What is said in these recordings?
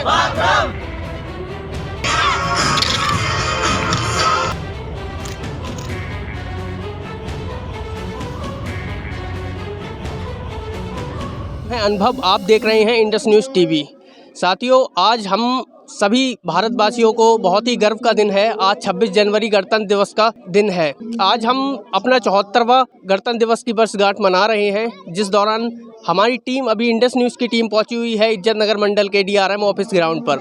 मैं अनुभव, आप देख रहे हैं इंडस न्यूज़ टीवी। साथियों, आज हम सभी भारतवासियों को बहुत ही गर्व का दिन है। आज 26 जनवरी गणतंत्र दिवस का दिन है। आज हम अपना 74वां गणतंत्र दिवस की वर्षगांठ मना रहे हैं, जिस दौरान हमारी टीम अभी इंडस न्यूज़ की टीम पहुंची हुई है इज्जत नगर मंडल के DRM ऑफिस ग्राउंड पर।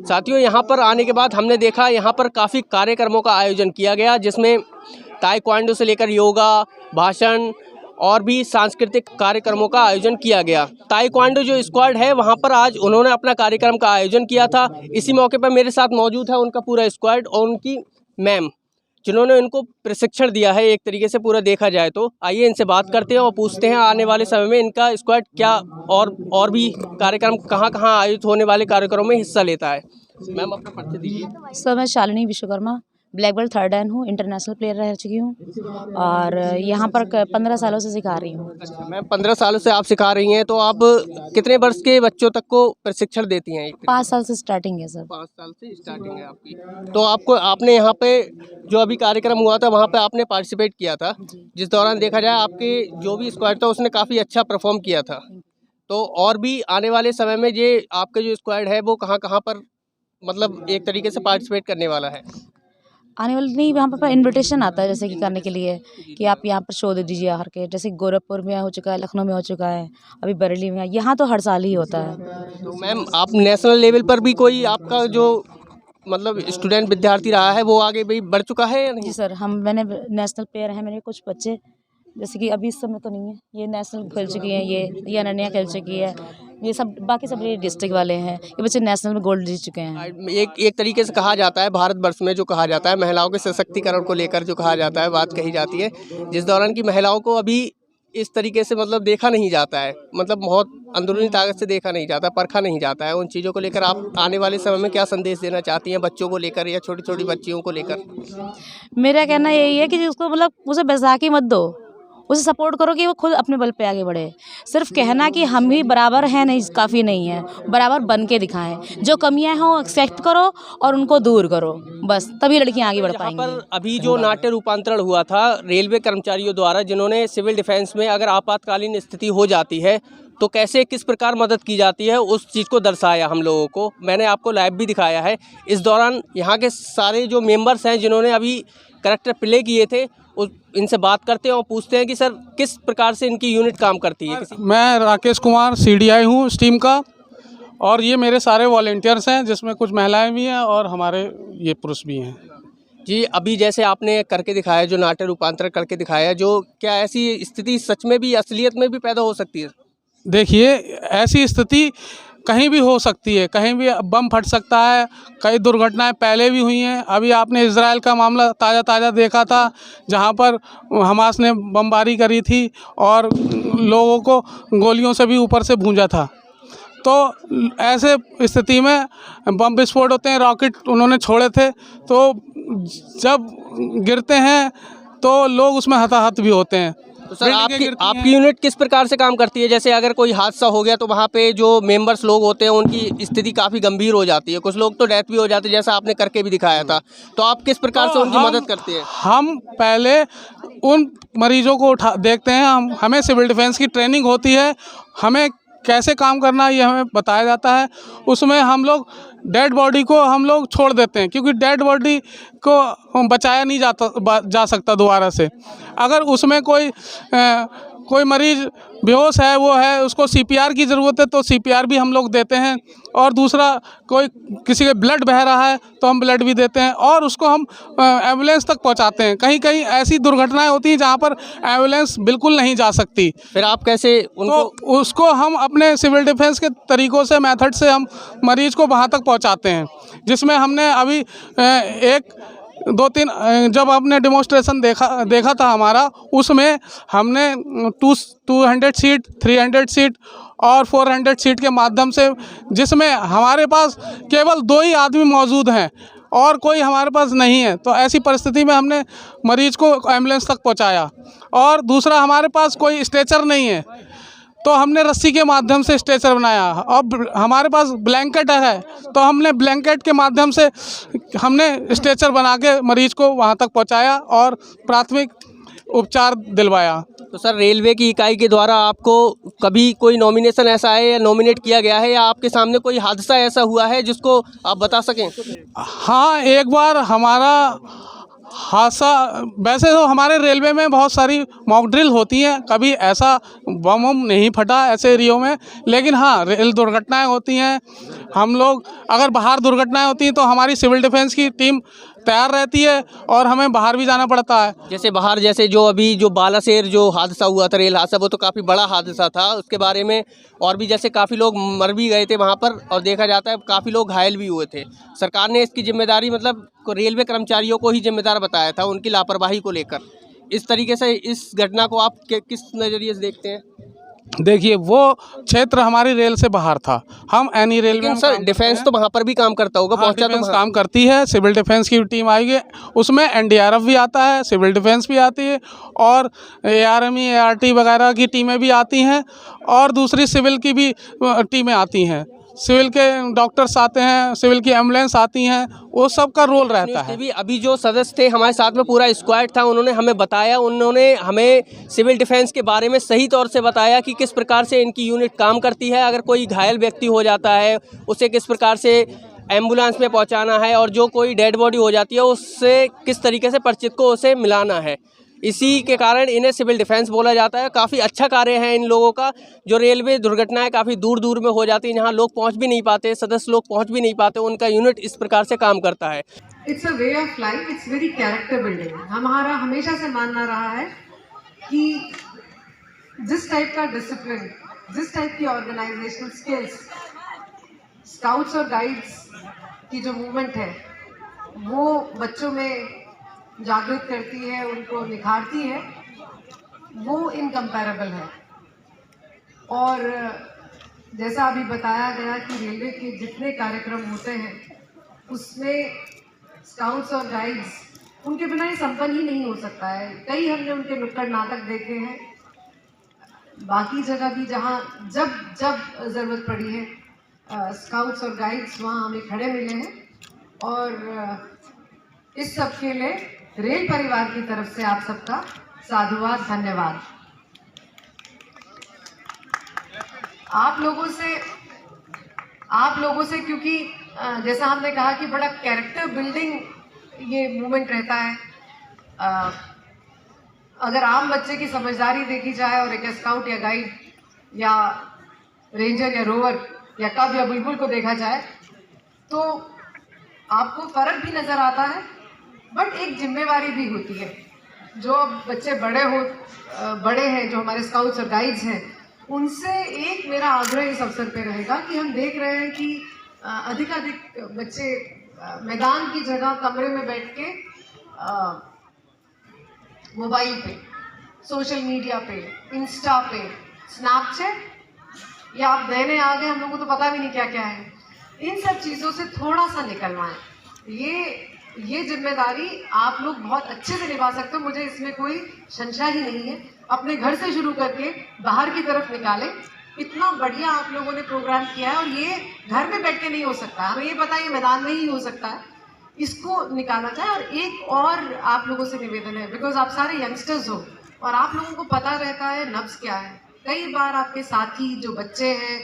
साथियों, यहां पर आने के बाद हमने देखा यहां पर काफ़ी कार्यक्रमों का आयोजन किया गया, जिसमें ताइक्वांडो से लेकर योगा, भाषण और भी सांस्कृतिक कार्यक्रमों का आयोजन किया गया। ताइक्वांडो जो स्क्वाड है वहां पर आज उन्होंने अपना कार्यक्रम का आयोजन किया था। इसी मौके पर मेरे साथ मौजूद है उनका पूरा स्क्वाड और उनकी मैम, जिन्होंने उनको प्रशिक्षण दिया है एक तरीके से पूरा देखा जाए तो। आइए इनसे बात करते हैं और पूछते हैं आने वाले समय में इनका स्क्वाड क्या और भी कार्यक्रम कहाँ आयोजित होने वाले कार्यक्रमों में हिस्सा लेता है। मैम, अपना परिचय दीजिए। सर, मैं Shalini Vishwakarma, black belt 3rd Dan हूँ, इंटरनेशनल प्लेयर रह चुकी हूँ और यहाँ पर 15 सालों से सिखा रही हूँ। अच्छा मैम, 15 सालों से आप सिखा रही हैं, तो आप कितने वर्ष के बच्चों तक को प्रशिक्षण देती हैं? 5 साल से स्टार्टिंग है सर। 5 साल से स्टार्टिंग है आपकी। तो आपने यहाँ पे जो अभी कार्यक्रम हुआ था वहाँ पे आपने पार्टिसिपेट किया था, जिस दौरान देखा जाए आपके जो भी स्क्वाड था उसने काफ़ी अच्छा परफॉर्म किया था। तो और भी आने वाले समय में ये आपके जो स्क्वाड है वो कहाँ पर मतलब एक तरीके से पार्टिसिपेट करने वाला है? आने वाले नहीं, यहाँ पर इनविटेशन आता है जैसे कि करने के लिए कि आप यहाँ पर शो दे दीजिए आकर के। जैसे गोरखपुर में हो चुका है, लखनऊ में हो चुका है, अभी बरेली में, यहाँ तो हर साल ही होता है। तो मैम, आप नेशनल लेवल पर भी कोई आपका जो मतलब स्टूडेंट विद्यार्थी रहा है वो आगे भी बढ़ चुका है या नहीं? जी सर, मैंने नेशनल प्लेयर हैं मेरे कुछ बच्चे, जैसे कि अभी इस समय तो नहीं है, ये नेशनल खेल चुकी हैं, ये अनन्या खेल चुकी है, ये सब बाकी सब ये डिस्ट्रिक्ट वाले हैं, ये बच्चे नेशनल में गोल्ड जीत चुके हैं। एक तरीके से कहा जाता है भारतवर्ष में जो कहा जाता है महिलाओं के सशक्तिकरण को लेकर जो कहा जाता है, बात कही जाती है, जिस दौरान की महिलाओं को अभी इस तरीके से मतलब देखा नहीं जाता है, मतलब बहुत अंदरूनी ताकत से देखा नहीं जाता, परखा नहीं जाता है। उन चीज़ों को लेकर आप आने वाले समय में क्या संदेश देना चाहती हैं बच्चों को लेकर या छोटी छोटी बच्चियों को लेकर? मेरा कहना यही है कि उसको मतलब उसे बैसाखी मत दो, उसे सपोर्ट करो कि वो खुद अपने बल पे आगे बढ़े। सिर्फ कहना कि हम ही बराबर हैं नहीं काफ़ी नहीं है, बराबर बन के दिखाएं। जो कमियां हैं वो एक्सेप्ट करो और उनको दूर करो, बस तभी लड़कियां आगे बढ़ पाएंगी। पर अभी जो नाट्य रूपांतरण हुआ था रेलवे कर्मचारियों द्वारा, जिन्होंने सिविल डिफेंस में अगर आपातकालीन स्थिति हो जाती है तो कैसे किस प्रकार मदद की जाती है, उस चीज़ को दर्शाया हम लोगों को। मैंने आपको लाइव भी दिखाया है। इस दौरान यहाँ के सारे जो मेंबर्स हैं जिन्होंने अभी कैरेक्टर प्ले किए थे, इनसे बात करते हैं और पूछते हैं कि सर किस प्रकार से इनकी यूनिट काम करती है। मैं राकेश कुमार CDI हूँ स्टीम का, और ये मेरे सारे वॉलेंटियर्स हैं, जिसमें कुछ महिलाएं भी हैं और हमारे ये पुरुष भी हैं। जी, अभी जैसे आपने करके दिखाया, जो नाट्य रूपांतरण करके दिखाया, जो क्या ऐसी स्थिति सच में भी असलियत में भी पैदा हो सकती है? देखिए, ऐसी स्थिति कहीं भी हो सकती है, कहीं भी बम फट सकता है। कई दुर्घटनाएं पहले भी हुई हैं। अभी आपने इजराइल का मामला ताज़ा देखा था, जहां पर हमास ने बमबारी करी थी और लोगों को गोलियों से भी ऊपर से भूंजा था। तो ऐसे स्थिति में बम विस्फोट होते हैं। रॉकेट उन्होंने छोड़े थे, तो जब गिरते हैं तो लोग उसमें हताहत भी होते हैं। तो सर आपकी यूनिट किस प्रकार से काम करती है? जैसे अगर कोई हादसा हो गया तो वहाँ पे जो मेंबर्स लोग होते हैं उनकी स्थिति काफ़ी गंभीर हो जाती है, कुछ लोग तो डेथ भी हो जाते हैं, जैसा आपने करके भी दिखाया था। तो आप किस प्रकार से उनकी मदद करते हैं? हम पहले उन मरीजों को देखते हैं। हमें सिविल डिफेंस की ट्रेनिंग होती है, हमें कैसे काम करना है ये हमें बताया जाता है। उसमें हम लोग डेड बॉडी को हम लोग छोड़ देते हैं, क्योंकि डेड बॉडी को बचाया नहीं जा सकता दोबारा से। अगर उसमें कोई मरीज बेहोश है, वो है, उसको CPR की ज़रूरत है तो CPR भी हम लोग देते हैं। और दूसरा, कोई किसी के ब्लड बह रहा है तो हम ब्लड भी देते हैं और उसको हम एम्बुलेंस तक पहुंचाते हैं। कहीं कहीं ऐसी दुर्घटनाएं होती हैं जहां पर एम्बुलेंस बिल्कुल नहीं जा सकती, फिर आप कैसे उनको? तो उसको हम अपने सिविल डिफेंस के तरीक़ों से, मेथड से हम मरीज को वहां तक पहुंचाते हैं। जिसमें हमने अभी 1-2-3 जब आपने डेमोस्ट्रेशन देखा था हमारा, उसमें हमने 200 सीट, 300 सीट और 400 सीट के माध्यम से, जिसमें हमारे पास केवल 2 ही आदमी मौजूद हैं और कोई हमारे पास नहीं है, तो ऐसी परिस्थिति में हमने मरीज को एम्बुलेंस तक पहुंचाया। और दूसरा, हमारे पास कोई स्ट्रेचर नहीं है, तो हमने रस्सी के माध्यम से स्ट्रेचर बनाया। अब हमारे पास ब्लैंकेट है तो हमने ब्लैंकेट के माध्यम से हमने स्ट्रेचर बना के मरीज को वहाँ तक पहुँचाया और प्राथमिक उपचार दिलवाया। तो सर, रेलवे की इकाई के द्वारा आपको कभी कोई नॉमिनेशन ऐसा है या नॉमिनेट किया गया है या आपके सामने कोई हादसा ऐसा हुआ है जिसको आप बता सकें? हाँ, एक बार हमारा हादसा, वैसे तो हमारे रेलवे में बहुत सारी मॉक ड्रिल होती हैं, कभी ऐसा बम नहीं फटा ऐसे एरियो में, लेकिन हाँ रेल दुर्घटनाएं होती हैं। हम लोग अगर बाहर दुर्घटनाएं होती हैं तो हमारी सिविल डिफेंस की टीम तैयार रहती है और हमें बाहर भी जाना पड़ता है। जैसे बाहर, जैसे जो अभी जो बालासेर जो हादसा हुआ था, रेल हादसा, वो तो काफ़ी बड़ा हादसा था, उसके बारे में और भी जैसे काफ़ी लोग मर भी गए थे वहाँ पर और देखा जाता है काफ़ी लोग घायल भी हुए थे। सरकार ने इसकी जिम्मेदारी मतलब रेलवे कर्मचारियों को ही जिम्मेदार बताया था उनकी लापरवाही को लेकर। इस तरीके से इस घटना को आप किस नज़रिए से देखते हैं? देखिए, वो क्षेत्र हमारी रेल से बाहर था। हम एनी रेलवे में सर, डिफेंस तो वहाँ पर भी काम करता होगा, पहुँचा तो डिफेंस काम करती है, सिविल डिफेंस की टीम आएगी, उसमें एनडीआरएफ भी आता है, सिविल डिफेंस भी आती है और एआरएमई एआरटी वगैरह की टीमें भी आती हैं और दूसरी सिविल की भी टीमें आती हैं। सिविल के डॉक्टर्स आते हैं, सिविल की एम्बुलेंस आती हैं, वो सब का रोल रहता है। अभी जो सदस्य थे हमारे साथ में, पूरा स्क्वाड था, उन्होंने हमें बताया, उन्होंने हमें सिविल डिफेंस के बारे में सही तौर से बताया कि किस प्रकार से इनकी यूनिट काम करती है। अगर कोई घायल व्यक्ति हो जाता है उसे किस प्रकार से एम्बुलेंस में पहुंचाना है और जो कोई डेड बॉडी हो जाती है उससे किस तरीके से परिचित को उसे मिलाना है। इसी के कारण इन्हें सिविल डिफेंस बोला जाता है। काफ़ी अच्छा कार्य है इन लोगों का। जो रेलवे दुर्घटनाएं काफ़ी दूर दूर में हो जाती हैं, जहां लोग पहुंच भी नहीं पाते, सदस्य लोग पहुंच भी नहीं पाते, उनका यूनिट इस प्रकार से काम करता है। It's a way of life, it's very character building. हमारा हमेशा से मानना रहा है कि जिस टाइप का डिसिप्लिन, जिस टाइप की ऑर्गेनाइजेशनल स्किल्स स्काउट्स और गाइड्स की जो मूवमेंट है वो बच्चों में जागृत करती है, उनको निखारती है, वो इनकम्पैरेबल है। और जैसा अभी बताया गया कि रेलवे के जितने कार्यक्रम होते हैं उसमें स्काउट्स और गाइड्स, उनके बिना ये संपन्न ही नहीं हो सकता है। कई हमने उनके नुक्कड़ नाटक देखे हैं, बाकी जगह भी जहाँ जब जब ज़रूरत पड़ी है स्काउट्स और गाइड्स वहाँ हमें खड़े मिले हैं। और इस सब के लिए रेल परिवार की तरफ से आप सबका साधुवाद, धन्यवाद। आप लोगों से क्योंकि जैसा हमने कहा कि बड़ा कैरेक्टर बिल्डिंग ये मूवमेंट रहता है। अगर आम बच्चे की समझदारी देखी जाए और एक स्काउट या गाइड या रेंजर या रोवर या कब या बुलबुल को देखा जाए तो आपको फर्क भी नज़र आता है, बट एक जिम्मेवारी भी होती है। जो अब बच्चे बड़े हैं, जो हमारे स्काउट्स और गाइड्स हैं, उनसे एक मेरा आग्रह इस अवसर पे रहेगा कि हम देख रहे हैं कि अधिकाधिक बच्चे मैदान की जगह कमरे में बैठ के मोबाइल पे, सोशल मीडिया पे, इंस्टा पे, स्नैपचैट या आप नए आ गए, हम लोगों को तो पता भी नहीं क्या क्या है, इन सब चीज़ों से थोड़ा सा निकलवाएं। ये जिम्मेदारी आप लोग बहुत अच्छे से निभा सकते हो, मुझे इसमें कोई संशय ही नहीं है। अपने घर से शुरू करके बाहर की तरफ निकालें। इतना बढ़िया आप लोगों ने प्रोग्राम किया है और ये घर में बैठ के नहीं हो सकता, हमें ये पता है ये मैदान में ही हो सकता है, इसको निकाला जाए। और एक और आप लोगों से निवेदन है, बिकॉज आप सारे यंगस्टर्स हो और आप लोगों को पता रहता है नब्ज़ क्या है। कई बार आपके साथी जो बच्चे हैं,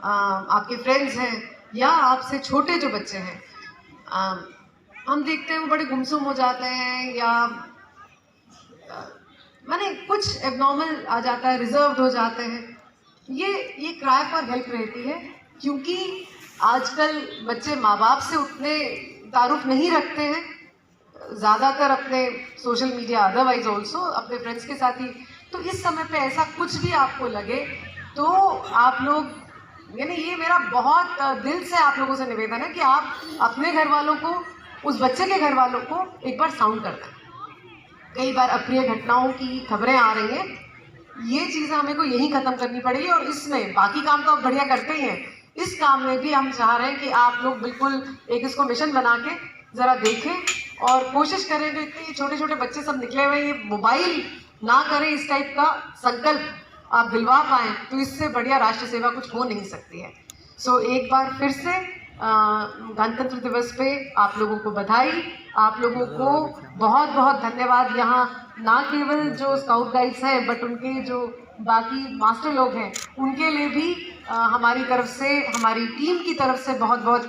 आपके फ्रेंड्स हैं या आपसे छोटे जो बच्चे हैं, हम देखते हैं वो बड़े गुमसुम हो जाते हैं या माने कुछ एबनॉर्मल आ जाता है, रिजर्व्ड हो जाते हैं। ये क्राई फॉर हेल्प रहती है, क्योंकि आजकल बच्चे माँ बाप से उतने तारुफ नहीं रखते हैं, ज़्यादातर अपने सोशल मीडिया, अदरवाइज ऑल्सो अपने फ्रेंड्स के साथ ही। तो इस समय पे ऐसा कुछ भी आपको लगे तो आप लोग, यानी ये मेरा बहुत दिल से आप लोगों से निवेदन है कि आप अपने घर वालों को, उस बच्चे के घर वालों को एक बार साउंड कर दें। कई बार अप्रिय घटनाओं की खबरें आ रही हैं, ये चीज़ें हमें को यहीं ख़त्म करनी पड़ेगी। और इसमें बाकी काम तो आप बढ़िया करते ही हैं, इस काम में भी हम चाह रहे हैं कि आप लोग बिल्कुल एक इसको मिशन बना के ज़रा देखें और कोशिश करें कि इतने छोटे छोटे बच्चे सब निकले हुए ये मोबाइल ना करें, इस टाइप का संकल्प आप दिलवा पाएँ तो इससे बढ़िया राष्ट्र सेवा कुछ हो नहीं सकती है। सो एक बार फिर से गणतंत्र दिवस पे आप लोगों को बधाई, आप लोगों को बहुत बहुत धन्यवाद। यहाँ ना केवल जो स्काउट गाइड्स हैं बट उनके जो बाकी मास्टर लोग हैं उनके लिए भी हमारी तरफ से, हमारी टीम की तरफ से बहुत बहुत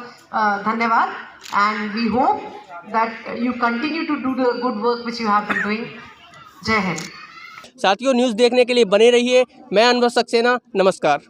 धन्यवाद। And we hope that you continue to do the good work which you have been doing. जय हिंद। साथियों, न्यूज़ देखने के लिए बने रहिए। मैं अनवर सक्सेना, नमस्कार।